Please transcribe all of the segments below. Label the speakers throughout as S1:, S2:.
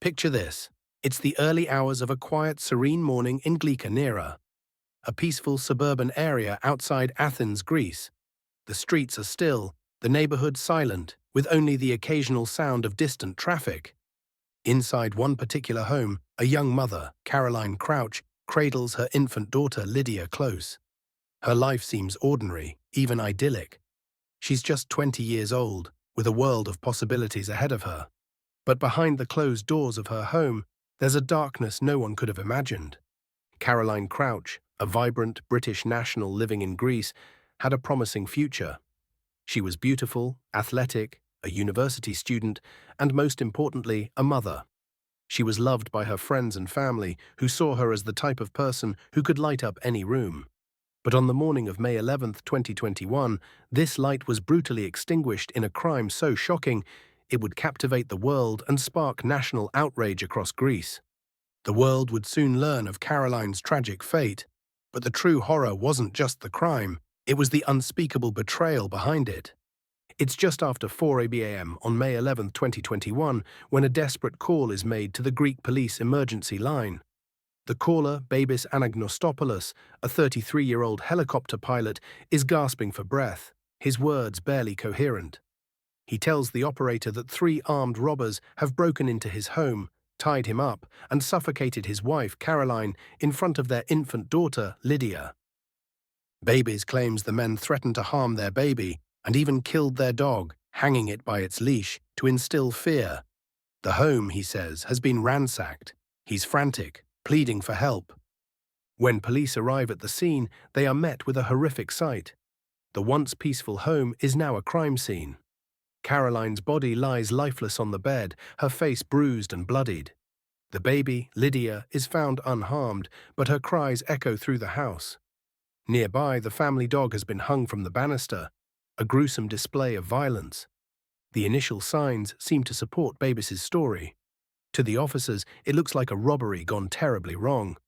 S1: Picture this. It's the early hours of a quiet, serene morning in Glyka Nera, a peaceful suburban area outside Athens, Greece. The streets are still, the neighborhood silent, with only the occasional sound of distant traffic. Inside one particular home, a young mother, Caroline Crouch, cradles her infant daughter Lydia close. Her life seems ordinary, even idyllic. She's just 20 years old, with a world of possibilities ahead of her. But behind the closed doors of her home, there's a darkness no one could have imagined. Caroline Crouch, a vibrant British national living in Greece, had a promising future. She was beautiful, athletic, a university student, and most importantly, a mother. She was loved by her friends and family, who saw her as the type of person who could light up any room. But on the morning of May 11, 2021, this light was brutally extinguished in a crime so shocking it would captivate the world and spark national outrage across Greece. The world would soon learn of Caroline's tragic fate, but the true horror wasn't just the crime, it was the unspeakable betrayal behind it. It's just after 4 a.m. on May 11, 2021, when a desperate call is made to the Greek police emergency line. The caller, Babis Anagnostopoulos, a 33-year-old helicopter pilot, is gasping for breath, his words barely coherent. He tells the operator that 3 armed robbers have broken into his home, tied him up, and suffocated his wife, Caroline, in front of their infant daughter, Lydia. Babis claims the men threatened to harm their baby and even killed their dog, hanging it by its leash, to instill fear. The home, he says, has been ransacked. He's frantic, pleading for help. When police arrive at the scene, they are met with a horrific sight. The once peaceful home is now a crime scene. Caroline's body lies lifeless on the bed, her face bruised and bloodied. The baby, Lydia, is found unharmed, but her cries echo through the house. Nearby, the family dog has been hung from the banister, a gruesome display of violence. The initial signs seem to support Babis's story. To the officers, it looks like a robbery gone terribly wrong.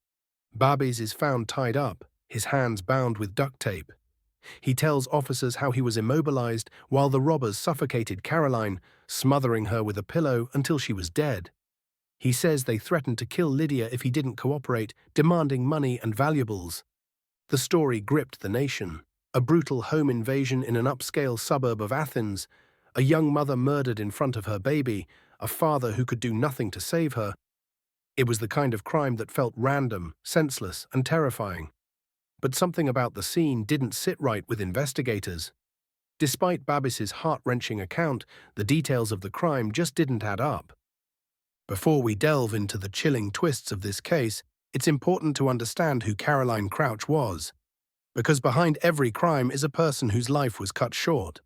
S1: Babis is found tied up, his hands bound with duct tape. He tells officers how he was immobilized while the robbers suffocated Caroline, smothering her with a pillow until she was dead. He says they threatened to kill Lydia if he didn't cooperate, demanding money and valuables. The story gripped the nation. A brutal home invasion in an upscale suburb of Athens, a young mother murdered in front of her baby, a father who could do nothing to save her. It was the kind of crime that felt random, senseless, and terrifying. But something about the scene didn't sit right with investigators. Despite Babis's heart-wrenching account, the details of the crime just didn't add up. Before we delve into the chilling twists of this case, it's important to understand who Caroline Crouch was, because behind every crime is a person whose life was cut short.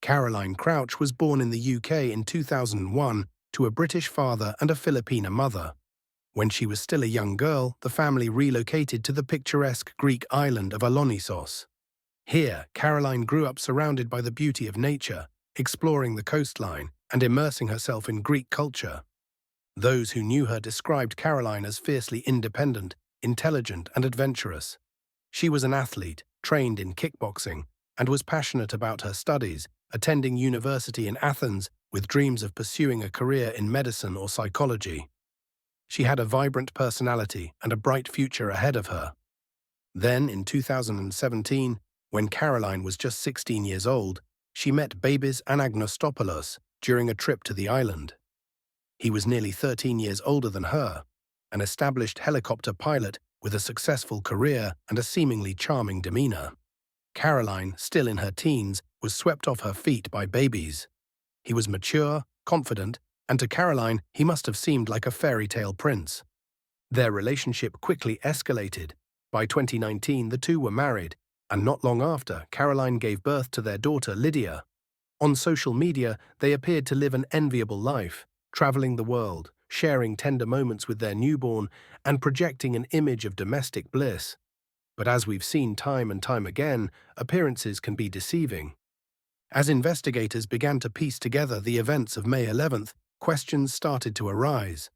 S1: Caroline Crouch was born in the UK in 2001 to a British father and a Filipina mother. When she was still a young girl, the family relocated to the picturesque Greek island of Alonissos. Here, Caroline grew up surrounded by the beauty of nature, exploring the coastline and immersing herself in Greek culture. Those who knew her described Caroline as fiercely independent, intelligent, and adventurous. She was an athlete, trained in kickboxing, and was passionate about her studies, attending university in Athens with dreams of pursuing a career in medicine or psychology. She had a vibrant personality and a bright future ahead of her. Then, in 2017, when Caroline was just 16 years old, she met Babis Anagnostopoulos during a trip to the island. He was nearly 13 years older than her, an established helicopter pilot with a successful career and a seemingly charming demeanor. Caroline, still in her teens, was swept off her feet by Babis. He was mature, confident, and to Caroline, he must have seemed like a fairy tale prince. Their relationship quickly escalated. By 2019, the two were married, and not long after, Caroline gave birth to their daughter, Lydia. On social media, they appeared to live an enviable life, traveling the world, sharing tender moments with their newborn, and projecting an image of domestic bliss. But as we've seen time and time again, appearances can be deceiving. As investigators began to piece together the events of May 11th, questions started to arise.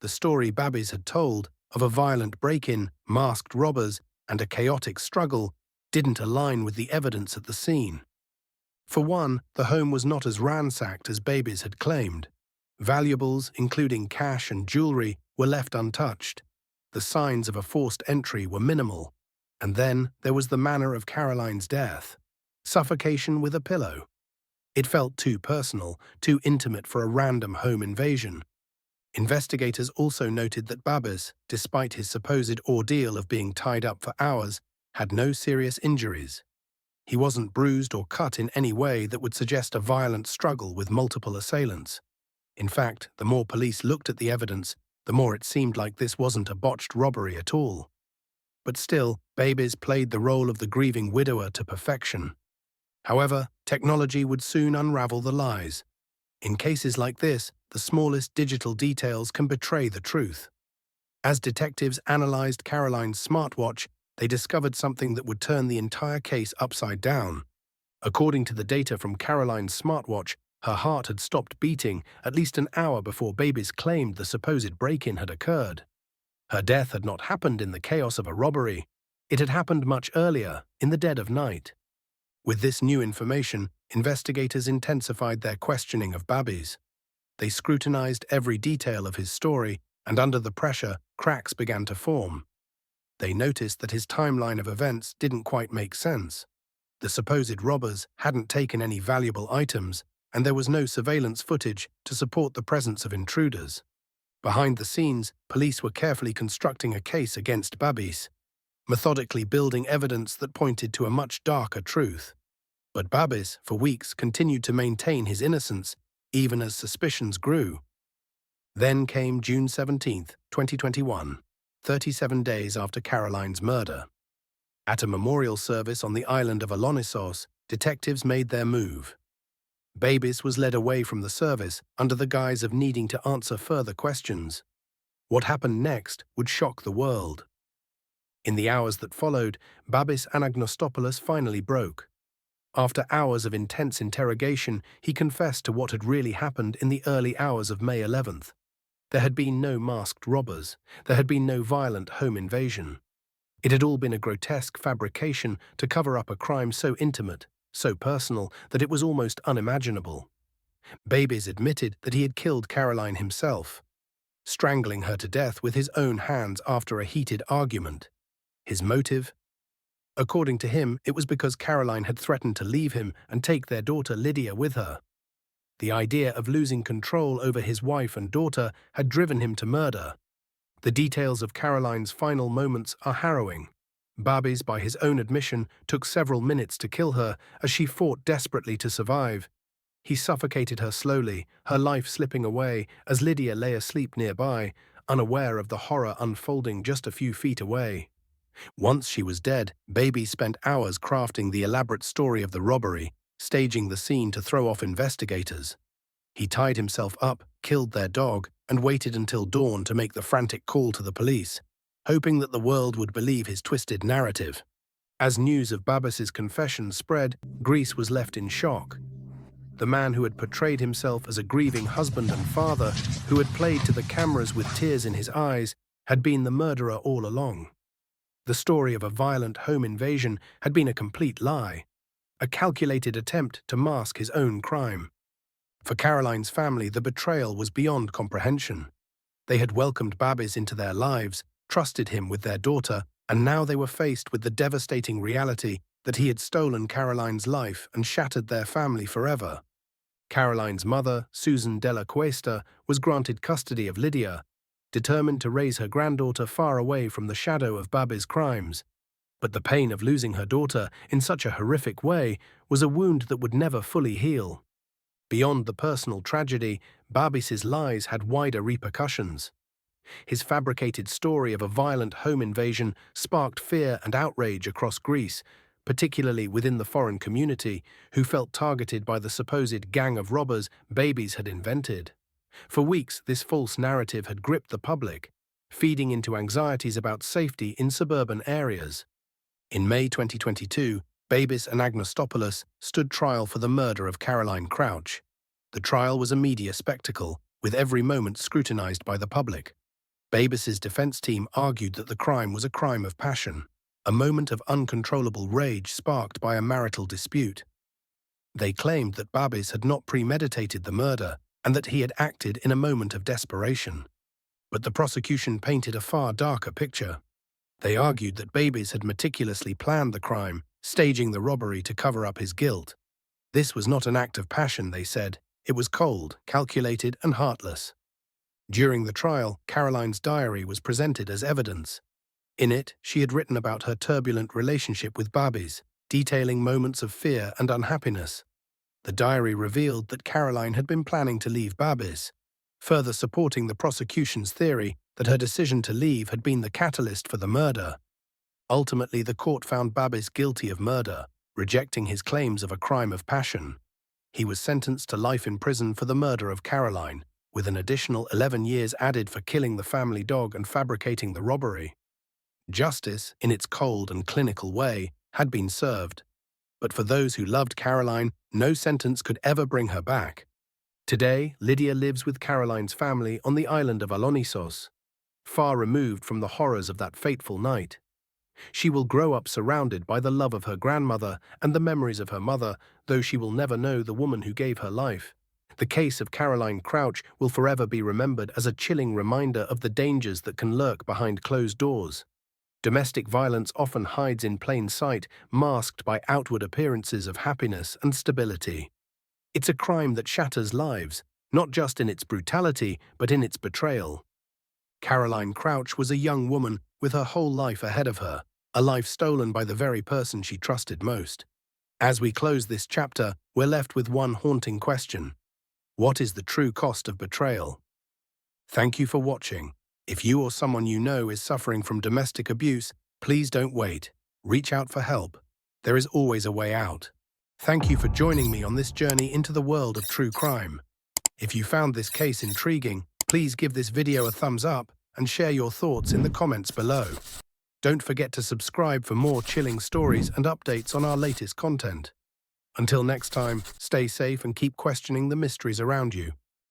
S1: The story Babis had told of a violent break-in, masked robbers, and a chaotic struggle didn't align with the evidence at the scene. For one, the home was not as ransacked as Babis had claimed. Valuables, including cash and jewelry, were left untouched. The signs of a forced entry were minimal. And then there was the manner of Caroline's death. Suffocation with a pillow. It felt too personal, too intimate for a random home invasion. Investigators also noted that Babis, despite his supposed ordeal of being tied up for hours, had no serious injuries. He wasn't bruised or cut in any way that would suggest a violent struggle with multiple assailants. In fact, the more police looked at the evidence, the more it seemed like this wasn't a botched robbery at all. But still, Babis played the role of the grieving widower to perfection. However, technology would soon unravel the lies. In cases like this, the smallest digital details can betray the truth. As detectives analyzed Caroline's smartwatch, they discovered something that would turn the entire case upside down. According to the data from Caroline's smartwatch, her heart had stopped beating at least an hour before Babis claimed the supposed break-in had occurred. Her death had not happened in the chaos of a robbery. It had happened much earlier, in the dead of night. With this new information, investigators intensified their questioning of Babis. They scrutinized every detail of his story, and under the pressure, cracks began to form. They noticed that his timeline of events didn't quite make sense. The supposed robbers hadn't taken any valuable items, and there was no surveillance footage to support the presence of intruders. Behind the scenes, police were carefully constructing a case against Babis, methodically building evidence that pointed to a much darker truth. But Babis, for weeks, continued to maintain his innocence, even as suspicions grew. Then came June 17, 2021, 37 days after Caroline's murder. At a memorial service on the island of Alonissos, detectives made their move. Babis was led away from the service under the guise of needing to answer further questions. What happened next would shock the world. In the hours that followed, Babis Anagnostopoulos finally broke. After hours of intense interrogation, he confessed to what had really happened in the early hours of May 11th. There had been no masked robbers. There had been no violent home invasion. It had all been a grotesque fabrication to cover up a crime so intimate, so personal, that it was almost unimaginable. Babis admitted that he had killed Caroline himself, strangling her to death with his own hands after a heated argument. His motive? According to him, it was because Caroline had threatened to leave him and take their daughter Lydia with her. The idea of losing control over his wife and daughter had driven him to murder. The details of Caroline's final moments are harrowing. Babis, by his own admission, took several minutes to kill her as she fought desperately to survive. He suffocated her slowly, her life slipping away as Lydia lay asleep nearby, unaware of the horror unfolding just a few feet away. Once she was dead, Babis spent hours crafting the elaborate story of the robbery, staging the scene to throw off investigators. He tied himself up, killed their dog, and waited until dawn to make the frantic call to the police, hoping that the world would believe his twisted narrative. As news of Babis's confession spread, Greece was left in shock. The man who had portrayed himself as a grieving husband and father, who had played to the cameras with tears in his eyes, had been the murderer all along. The story of a violent home invasion had been a complete lie, a calculated attempt to mask his own crime. For Caroline's family, the betrayal was beyond comprehension. They had welcomed Babis into their lives, trusted him with their daughter, and now they were faced with the devastating reality that he had stolen Caroline's life and shattered their family forever. Caroline's mother, Susan Della Cuesta, was granted custody of Lydia, determined to raise her granddaughter far away from the shadow of Babis' crimes. But the pain of losing her daughter in such a horrific way was a wound that would never fully heal. Beyond the personal tragedy, Babis's lies had wider repercussions. His fabricated story of a violent home invasion sparked fear and outrage across Greece, particularly within the foreign community, who felt targeted by the supposed gang of robbers Babis had invented. For weeks, this false narrative had gripped the public, feeding into anxieties about safety in suburban areas. In May 2022, Babis Anagnostopoulos stood trial for the murder of Caroline Crouch. The trial was a media spectacle, with every moment scrutinized by the public. Babis's defense team argued that the crime was a crime of passion, a moment of uncontrollable rage sparked by a marital dispute. They claimed that Babis had not premeditated the murder, and that he had acted in a moment of desperation. But the prosecution painted a far darker picture. They argued that Babies had meticulously planned the crime, staging the robbery to cover up his guilt. This was not an act of passion, they said. It was cold, calculated, and heartless. During the trial, Caroline's diary was presented as evidence. In it, she had written about her turbulent relationship with Babies, detailing moments of fear and unhappiness. The diary revealed that Caroline had been planning to leave Babies, further supporting the prosecution's theory that her decision to leave had been the catalyst for the murder. Ultimately, the court found Babies guilty of murder, rejecting his claims of a crime of passion. He was sentenced to life in prison for the murder of Caroline, with an additional 11 years added for killing the family dog and fabricating the robbery. Justice, in its cold and clinical way, had been served. But for those who loved Caroline, no sentence could ever bring her back. Today, Lydia lives with Caroline's family on the island of Alonissos, far removed from the horrors of that fateful night. She will grow up surrounded by the love of her grandmother and the memories of her mother, though she will never know the woman who gave her life. The case of Caroline Crouch will forever be remembered as a chilling reminder of the dangers that can lurk behind closed doors. Domestic violence often hides in plain sight, masked by outward appearances of happiness and stability. It's a crime that shatters lives, not just in its brutality, but in its betrayal. Caroline Crouch was a young woman with her whole life ahead of her, a life stolen by the very person she trusted most. As we close this chapter, we're left with one haunting question. What is the true cost of betrayal? Thank you for watching. If you or someone you know is suffering from domestic abuse, please don't wait. Reach out for help. There is always a way out. Thank you for joining me on this journey into the world of true crime. If you found this case intriguing, please give this video a thumbs up and share your thoughts in the comments below. Don't forget to subscribe for more chilling stories and updates on our latest content. Until next time, stay safe and keep questioning the mysteries around you.